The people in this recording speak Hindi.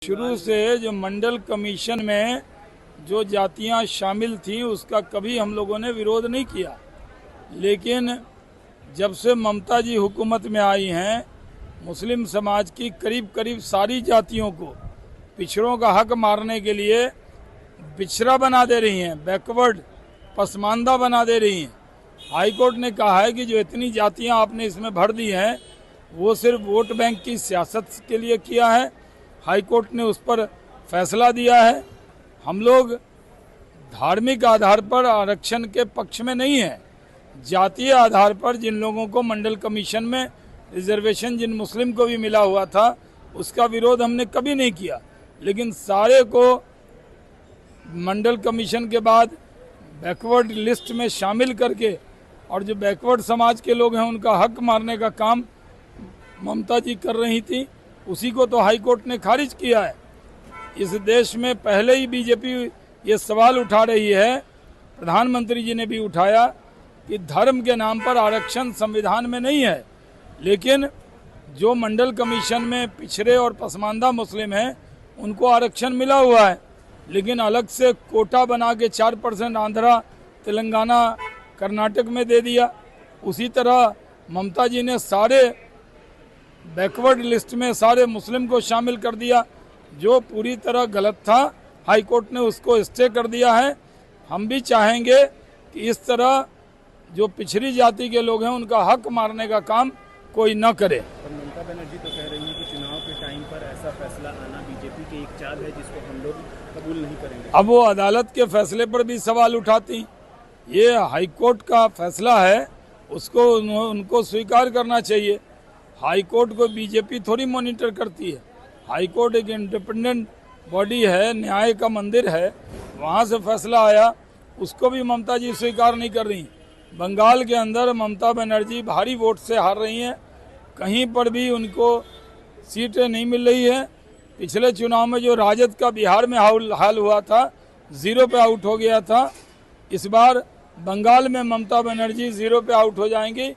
शुरू से जो मंडल कमीशन में जो जातियां शामिल थीं उसका कभी हम लोगों ने विरोध नहीं किया, लेकिन जब से ममता जी हुकूमत में आई हैं मुस्लिम समाज की करीब करीब सारी जातियों को पिछड़ों का हक मारने के लिए पिछड़ा बना दे रही हैं, बैकवर्ड पसमानदा बना दे रही हैं। हाई कोर्ट ने कहा है कि जो इतनी जातियां आपने इसमें भर दी हैं वो सिर्फ वोट बैंक की सियासत के लिए किया है। हाई कोर्ट ने उस पर फैसला दिया है। हम लोग धार्मिक आधार पर आरक्षण के पक्ष में नहीं है। जातीय आधार पर जिन लोगों को मंडल कमीशन में रिजर्वेशन जिन मुस्लिम को भी मिला हुआ था उसका विरोध हमने कभी नहीं किया, लेकिन सारे को मंडल कमीशन के बाद बैकवर्ड लिस्ट में शामिल करके और जो बैकवर्ड समाज के लोग हैं उनका हक मारने का काम ममता जी कर रही थी, उसी को तो हाई कोर्ट ने खारिज किया है। इस देश में पहले ही बीजेपी ये सवाल उठा रही है, प्रधानमंत्री जी ने भी उठाया कि धर्म के नाम पर आरक्षण संविधान में नहीं है, लेकिन जो मंडल कमीशन में पिछड़े और पसमानदा मुस्लिम हैं उनको आरक्षण मिला हुआ है, लेकिन अलग से कोटा बना के 4% आंध्रा तेलंगाना कर्नाटक में दे दिया। उसी तरह ममता जी ने सारे बैकवर्ड लिस्ट में सारे मुस्लिम को शामिल कर दिया, जो पूरी तरह गलत था। हाई कोर्ट ने उसको स्टे कर दिया है। हम भी चाहेंगे कि इस तरह जो पिछड़ी जाति के लोग हैं उनका हक मारने का काम कोई न करे। और ममता बनर्जी तो कह रही है कि चुनाव के टाइम पर ऐसा फैसला आना बीजेपी की एक चाल है जिसको हम लोग कबूल नहीं करेंगे। अब वो अदालत के फैसले पर भी सवाल उठाती। ये हाई कोर्ट का फैसला है, उसको उनको स्वीकार करना चाहिए। हाई कोर्ट को बीजेपी थोड़ी मॉनिटर करती है। हाई कोर्ट एक इंडिपेंडेंट बॉडी है, न्याय का मंदिर है, वहाँ से फैसला आया, उसको भी ममता जी स्वीकार नहीं कर रही। बंगाल के अंदर ममता बनर्जी भारी वोट से हार रही हैं, कहीं पर भी उनको सीटें नहीं मिल रही है। पिछले चुनाव में जो राजद का बिहार में हाल हुआ था, 0 पे आउट हो गया था, इस बार बंगाल में ममता बनर्जी 0 पे आउट हो जाएंगी।